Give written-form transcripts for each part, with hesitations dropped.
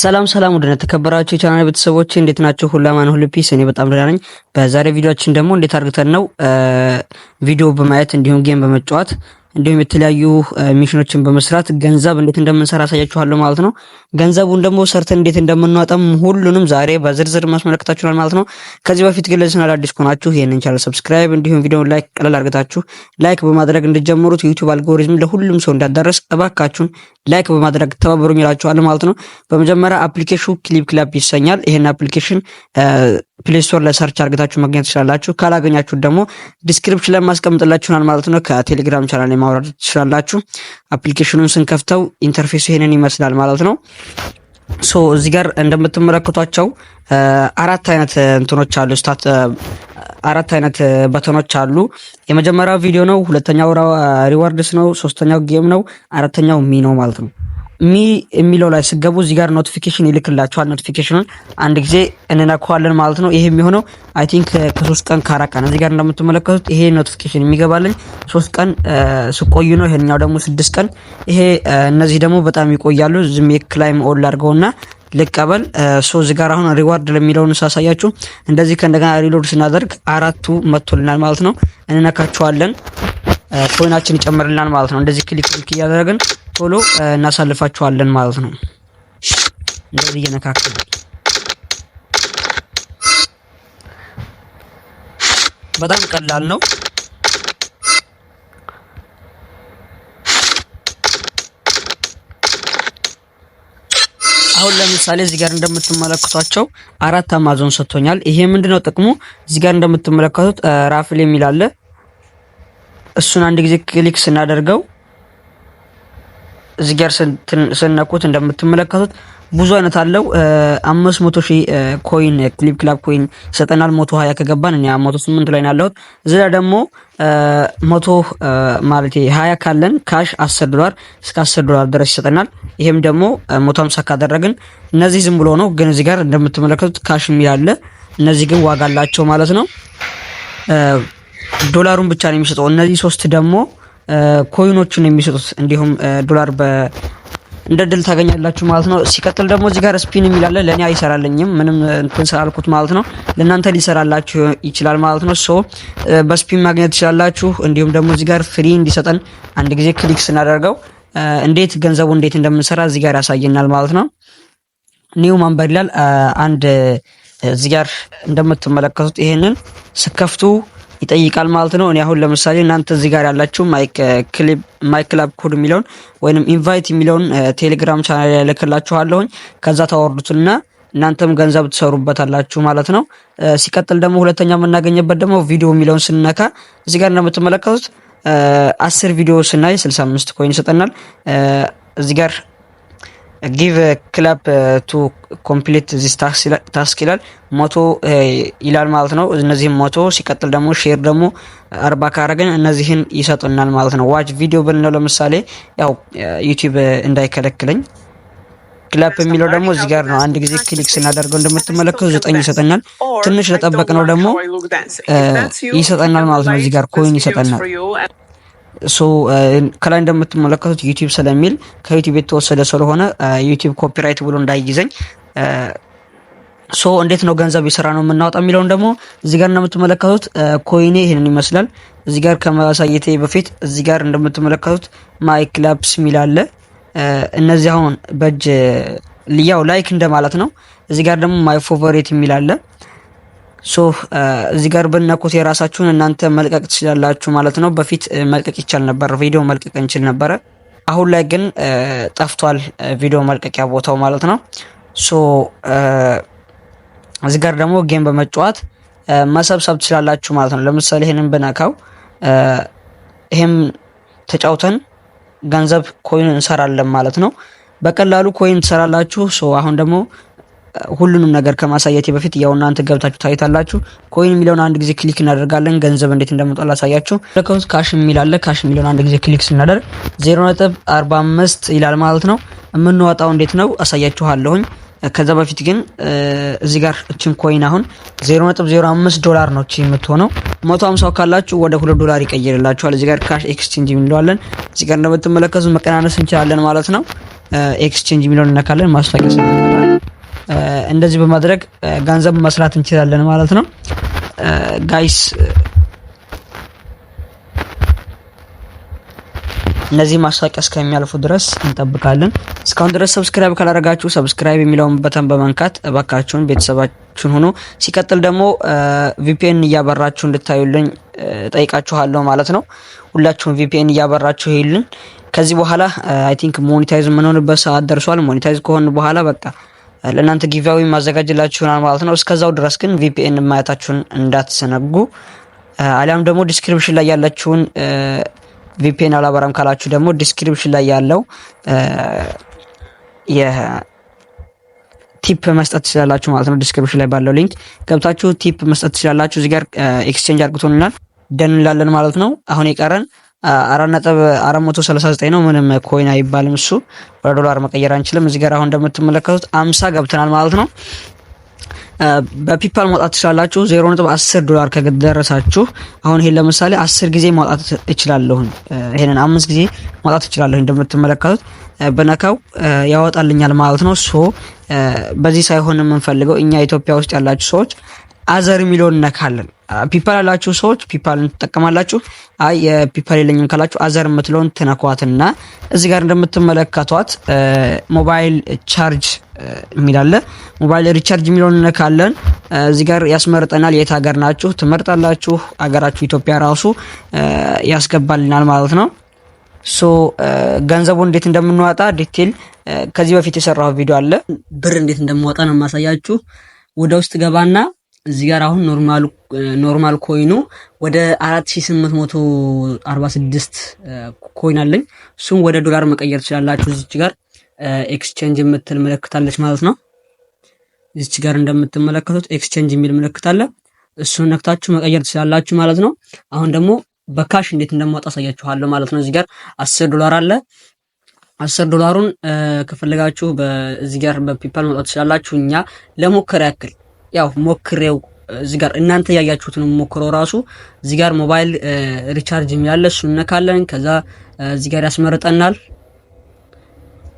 ሰላም ሰላም ወደ ተከበራችሁ የቻናል ቤተሰቦች እንዴት ናችሁ? ሁላማን ሁሉ ፒስ። እኔ በጣም ደህና ነኝ። በዛሬ ቪዲዮአችን ደግሞ እንዴት አድርገን ነው ቪዲዮ በማየት እንዲሁም ጌም በመጫወት እንዲሁም የተለያዩ ሚሽኖችን በመስራት ገንዘብ እንዴት እንደምንሰራ አሳያችኋለሁ ማለት ነው። ገንዘቡን ደግሞ ሰርተን እንዴት እንደምንዋጣም ሁሉንም ዛሬ በዝርዝር ማስመለከታችኋል ማለት ነው። ከዚህ በፊት ግን ለዚህ ቻናል አዲስ ከሆናችሁ ይሄንን ቻናል ሰብስክራይብ እንዲሁም ቪዲዮውን ላይክ ቀለል አድርጋችሁ ላይክ በማድረግ እንድትጀምሩት ዩቲዩብ አልጎሪዝም ለሁሉም ሰው እንዳዳረስ እባካችሁን ላይክ በማድረግ ተባበሩኝ እላችኋለሁ ማለት ነው። በመጀመሪያ አፕሊኬሽኑ ክሊፕ ክላፕ ይሰኛል። ይሄን አፕሊኬሽን ፕሌይ ስቶር ላይ ሰርች አድርጋችሁ ማግኘት ትችላላችሁ። ካላገኛችሁ ደግሞ ዲስክሪፕሽን ላይ ማስቀምጥላችኋል ማለት ነው። ከቴሌግራም ቻናል ላይ ማውረድ ትችላላችሁ። አፕሊኬሽኑን ስንከፍተው ኢንተርፌሱ ይሄንን ይመስላል ማለት ነው። ሶ እዚህ ጋር እንደምትመለከቷቸው አራት አይነት እንትኖች አሉ። አራት አይነት በተኖች አሉ። የመጀመሪያው ቪዲዮ ነው፣ ሁለተኛው ሪዋርድስ ነው፣ ሶስተኛው ጌም ነው፣ አራተኛው ሚ ነው ማለት ነው። ሚ የሚለው ላይ ስገቡ እዚህ ጋር ኖቲፊኬሽን ይልክላችኋል። ኖቲፊኬሽኑን አንድ ጊዜ እንነካዋለን ማለት ነው። ይሄ የሚሆነው አይ ቲንክ ከ3 ቀን ከ4 ቀን እዚህ ጋር እንደምትመለከቱት ይሄ ኖቲፊኬሽን የሚገባልኝ 3 ቀን ስቆይ ነው። ይሄኛው ደግሞ 6 ቀን። ይሄ እነዚህ ደግሞ በጣም ይቆያሉ። ዝም ክላይም ኦል አድርገውና ልቀበል። ሶ እዚህ ጋር አሁን ሪዋርድ ለሚለውን ሳሳያችሁ እንደዚህ ከእንደገና ሪሎድ ስናደርግ አራቱ መጥቶልናል ማለት ነው። እንነካቸዋለን፣ ኮይናችን ይጨምርልናል ማለት ነው። እንደዚህ ክሊክ እያደረግን ቶሎ እናሳልፋቸዋለን ማለት ነው። እንደዚህ እየነካከል በጣም ቀላል ነው። አሁን ለምሳሌ እዚህ ጋር እንደምትመለከቷቸው አራት አማዞን ሰጥቶኛል። ይሄ ምንድነው ጥቅሙ? እዚህ ጋር እንደምትመለከቱት ራፍል የሚል አለ። እሱን አንድ ጊዜ ክሊክ ስናደርገው እዚህ ጋር ስንነኩት እንደምትመለከቱት ብዙ አይነት አለው። 500,000 ኮይን ክሊፕ ክላፕ ኮይን ይሰጠናል። 120 ከገባን እኛ 108 ላይ ነው ያለሁት። እዚህ ላይ ደግሞ 100 ማለት 20 ካለን ካሽ $10 እስከ $10 ድረስ ይሰጠናል። ይሄም ደግሞ 150 ካደረግን እነዚህ ዝም ብሎ ነው፣ ግን እዚህ ጋር እንደምትመለከቱት ካሽ የሚል አለ። እነዚህ ግን ዋጋ አላቸው ማለት ነው። ዶላሩን ብቻ ነው የሚሰጠው። እነዚህ ሶስት ደግሞ ኮይኖችን የሚሰጡት እንዲሁም ዶላር እንደ ድል ታገኛላችሁ ማለት ነው። ሲቀጥል ደግሞ እዚህ ጋር ስፒን የሚላለ ለኔ አይሰራልኝም ምንም እንትን ስላልኩት ማለት ነው። ለእናንተ ሊሰራላችሁ ይችላል ማለት ነው። ሶ በስፒን ማግኘት ትችላላችሁ። እንዲሁም ደግሞ እዚህ ጋር ፍሪ እንዲሰጠን አንድ ጊዜ ክሊክ ስናደርገው እንዴት ገንዘቡ እንዴት እንደምንሰራ እዚህ ጋር ያሳየናል ማለት ነው። ኒው ማምበር ይላል። አንድ እዚህ ጋር እንደምትመለከቱት ይሄንን ስከፍቱ ይጠይቃል ማለት ነው። እኔ አሁን ለምሳሌ እናንተ እዚህ ጋር ያላችሁ ማይ ክላብ ኮድ የሚለውን ወይንም ኢንቫይት የሚለውን ቴሌግራም ቻናል ላይ ልክላችኋለሁኝ። ከዛ ታወርዱትና እናንተም ገንዘብ ትሰሩበታላችሁ ማለት ነው። ሲቀጥል ደግሞ ሁለተኛ የምናገኝበት ደግሞ ቪዲዮ የሚለውን ስንነካ እዚህ ጋር እንደምትመለከቱት 10 ቪዲዮ ስናይ 65 ኮይን ይሰጠናል። እዚህ ጋር ጊቭ ክላፕ ቱ ኮምፕሊት ዚስ ታስክ ይላል 100 ይላል ማለት ነው። እነዚህም 100 ሲቀጥል ደግሞ ሼር ደግሞ 40 ካረገን እነዚህን ይሰጡናል ማለት ነው። ዋች ቪዲዮ ብንለው ለምሳሌ ያው ዩቲዩብ እንዳይከለክለኝ ክላፕ የሚለው ደግሞ እዚህ ጋር ነው። አንድ ጊዜ ክሊክ ስናደርገው እንደምትመለከቱ 9 ይሰጠናል። ትንሽ ለጠበቅ ነው ደግሞ ይሰጠናል ማለት ነው። እዚህ ጋር ኮይን ይሰጠናል። ሶ ከላይ እንደምትመለከቱት ዩቲዩብ ስለሚል ከዩቲዩብ የተወሰደ ስለሆነ ዩቲዩብ ኮፒራይት ብሎ እንዳይይዘኝ ሶ እንዴት ነው ገንዘብ ይሰራ ነው የምናወጣ የሚለውን ደግሞ እዚህ ጋር እንደምትመለከቱት ኮይኔ ይሄንን ይመስላል። እዚህ ጋር ከማሳየቴ በፊት እዚህ ጋር እንደምትመለከቱት ማይ ክላፕስ ሚል አለ። እነዚህ አሁን በእጅ ልያው ላይክ እንደማለት ነው። እዚህ ጋር ደግሞ ማይ ፌቨሪት የሚል አለ። ሶ እዚህ ጋር በእናንተ የራሳችሁን እናንተ መልቀቅ ትችላላችሁ ማለት ነው። በፊት መልቀቅ ይቻል ነበር፣ ቪዲዮ መልቀቅ እንችል ነበር። አሁን ላይ ግን ጠፍቷል ቪዲዮ መልቀቂያ ቦታው ማለት ነው። ሶ እዚህ ጋር ደግሞ ጌም በመጫወት መሰብሰብ ትችላላችሁ ማለት ነው። ለምሳሌ ይሄንን በነካው ይሄም ተጫውተን ገንዘብ ኮይን እንሰራለን ማለት ነው። በቀላሉ ኮይን ትሰራላችሁ። ሶ አሁን ደግሞ ሁሉንም ነገር ከማሳየቴ በፊት ያው እናንተ ገብታችሁ ታይታላችሁ። ኮይን የሚለውን አንድ ጊዜ ክሊክ እናደርጋለን። ገንዘብ እንዴት እንደምጣላ አሳያችሁ። ለካውስ ካሽ የሚል አለ። ካሽ የሚለውን አንድ ጊዜ ክሊክ ስናደርግ 0.45 ይላል ማለት ነው። የምንወጣው እንዴት ነው አሳያችኋለሁኝ። ከዛ በፊት ግን እዚህ ጋር እቺን ኮይን አሁን $0.05 ነው እቺ የምትሆነው። 150 ካላችሁ ወደ $2 ይቀየርላችኋል። እዚህ ጋር ካሽ ኤክስቼንጅ እንለዋለን። እዚህ ጋር እንደምትመለከቱት መቀናነስ እንችላለን ማለት ነው። ኤክስቼንጅ የሚለውን እናካለን። ማስታወቂያ እንደዚህ በማድረግ ገንዘብ መስራት እንችላለን ማለት ነው ጋይስ። እነዚህ ማስታወቂያ እስከሚያልፉ ድረስ እንጠብቃለን። እስካሁን ድረስ ሰብስክራይብ ካላደረጋችሁ ሰብስክራይብ የሚለውን በተን በመንካት እባካችሁን ቤተሰባችሁን ሆኖ ሲቀጥል ደግሞ ቪፒኤን እያበራችሁ እንድታዩልኝ ጠይቃችኋለሁ ማለት ነው። ሁላችሁም ቪፒኤን እያበራችሁ ይሉን። ከዚህ በኋላ አይ ቲንክ ሞኔታይዝ የምንሆንበት ሰዓት ደርሷል። ሞኔታይዝ ከሆነ በኋላ በቃ ለእናንተ ጊቫዌ ማዘጋጅላችሁናል ማለት ነው። እስከዛው ድረስ ግን ቪፒኤን ማየታችሁን እንዳትዘነጉ። አሊያም ደግሞ ዲስክሪፕሽን ላይ ያላችሁን ቪፒኤን አላበራም ካላችሁ ደግሞ ዲስክሪፕሽን ላይ ያለው የቲፕ መስጠት ትችላላችሁ ማለት ነው። ዲስክሪፕሽን ላይ ባለው ሊንክ ገብታችሁ ቲፕ መስጠት ትችላላችሁ። እዚህ ጋር ኤክስቼንጅ አድርጉቶናል ደን እንላለን ማለት ነው። አሁን የቀረን 4.439 ነው። ምንም ኮይን አይባልም እሱ። ወደ ዶላር መቀየር አንችልም። እዚህ ጋር አሁን እንደምትመለከቱት 50 ገብተናል ማለት ነው። በፒፓል ማውጣት ትችላላችሁ። 0.10 ዶላር ከደረሳችሁ አሁን ይሄን ለምሳሌ 10 ጊዜ ማውጣት እችላለሁ። ይሄንን 5 ጊዜ ማውጣት እችላለሁ። እንደምትመለከቱት በነካው ያወጣልኛል ማለት ነው። ሶ በዚህ ሳይሆን የምንፈልገው እኛ ኢትዮጵያ ውስጥ ያላችሁ ሰዎች አዘር ሚሊዮን ነካለን። ፒፓል ያላችሁ ሰዎች ፒፓልን ትጠቀማላችሁ። አይ የፒፓል የለኝም ካላችሁ አዘር የምትለውን ትነኳትና እዚህ ጋር እንደምትመለከቷት ሞባይል ቻርጅ የሚላለ ሞባይል ሪቻርጅ የሚለውን ነካለን። እዚህ ጋር ያስመርጠናል። የት ሀገር ናችሁ ትመርጣላችሁ። ሀገራችሁ ኢትዮጵያ ራሱ ያስገባልናል ማለት ነው። ሶ ገንዘቡን እንዴት እንደምንዋጣ ዲቴል ከዚህ በፊት የሰራው ቪዲዮ አለ። ብር እንዴት እንደምወጣ ነው ማሳያችሁ። ወደ ውስጥ ገባና እዚህ ጋር አሁን ኖርማል ኮይኑ ወደ 4846 ኮይን አለኝ። እሱም ወደ ዶላር መቀየር ትችላላችሁ። እዚህ ጋር ኤክስቼንጅ የምትል ምልክታለች ማለት ነው። እዚህ ጋር እንደምትመለከቱት ኤክስቼንጅ የሚል ምልክት አለ። እሱን ነክታችሁ መቀየር ትችላላችሁ ማለት ነው። አሁን ደግሞ በካሽ እንዴት እንደማወጣ አሳያችኋለሁ ማለት ነው። እዚህ ጋር 10 ዶላር አለ። 10 ዶላሩን ከፈለጋችሁ በዚህ ጋር በፒፓል ማውጣት ትችላላችሁ። እኛ ለሞከር ያክል ያው ሞክሬው እዚህ ጋር እናንተ ያያችሁትን ሞክረው ራሱ እዚህ ጋር ሞባይል ሪቻርጅ የሚያለ እሱን ነካለን። ከዛ እዚህ ጋር ያስመርጠናል።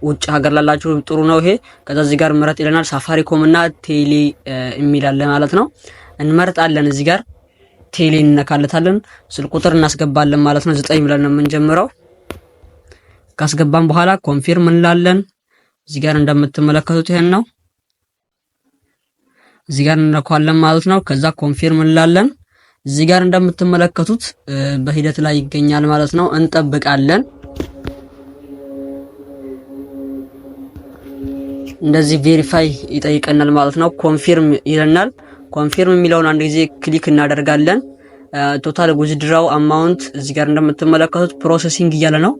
ውጭ ሀገር ላላችሁ ጥሩ ነው ይሄ። ከዛ እዚህ ጋር ምረጥ ይለናል። ሳፋሪኮም እና ቴሌ የሚላለ ማለት ነው። እንመርጣለን። እዚህ ጋር ቴሌ እንነካለታለን። ስልክ ቁጥር እናስገባለን ማለት ነው። 9 ብለን ነው የምንጀምረው። ካስገባን በኋላ ኮንፊርም እንላለን። እዚህ ጋር እንደምትመለከቱት ይሄን ነው። እዚህ ጋር እንነካለን ማለት ነው። ከዛ ኮንፊርም እንላለን። እዚህ ጋር እንደምትመለከቱት በሂደት ላይ ይገኛል ማለት ነው። እንጠብቃለን። እንደዚህ ቬሪፋይ ይጠይቀናል ማለት ነው። ኮንፊርም ይለናል። ኮንፊርም የሚለውን አንድ ጊዜ ክሊክ እናደርጋለን። ቶታል ዊዝድራው አማውንት እዚህ ጋር እንደምትመለከቱት ፕሮሰሲንግ እያለ ነው።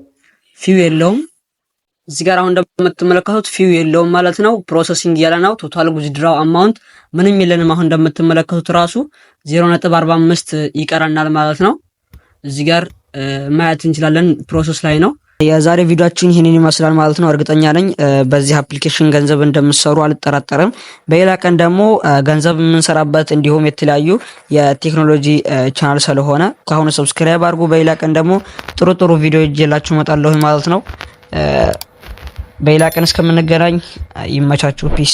ፊው የለውም። እዚህ ጋር አሁን እንደምትመለከቱት ፊው የለውም ማለት ነው። ፕሮሰሲንግ እያለ ነው። ቶታል ዊዝድራው አማውንት ምንም የለንም። አሁን እንደምትመለከቱት ራሱ 0.45 ይቀረናል ማለት ነው። እዚህ ጋር ማየት እንችላለን። ፕሮሰስ ላይ ነው። የዛሬ ቪዲዮአችን ይሄንን ይመስላል ማለት ነው። እርግጠኛ ነኝ በዚህ አፕሊኬሽን ገንዘብ እንደምትሰሩ አልጠራጠርም። በሌላ ቀን ደግሞ ገንዘብ የምንሰራበት እንዲሁም የተለያዩ የቴክኖሎጂ ቻናል ስለሆነ ካሁኑ ሰብስክራይብ አድርጉ። በሌላ ቀን ደግሞ ጥሩ ቪዲዮ ይዤላችሁ እመጣለሁ ማለት ነው። በሌላ ቀን እስከምንገናኝ ይመቻችሁ። ፒስ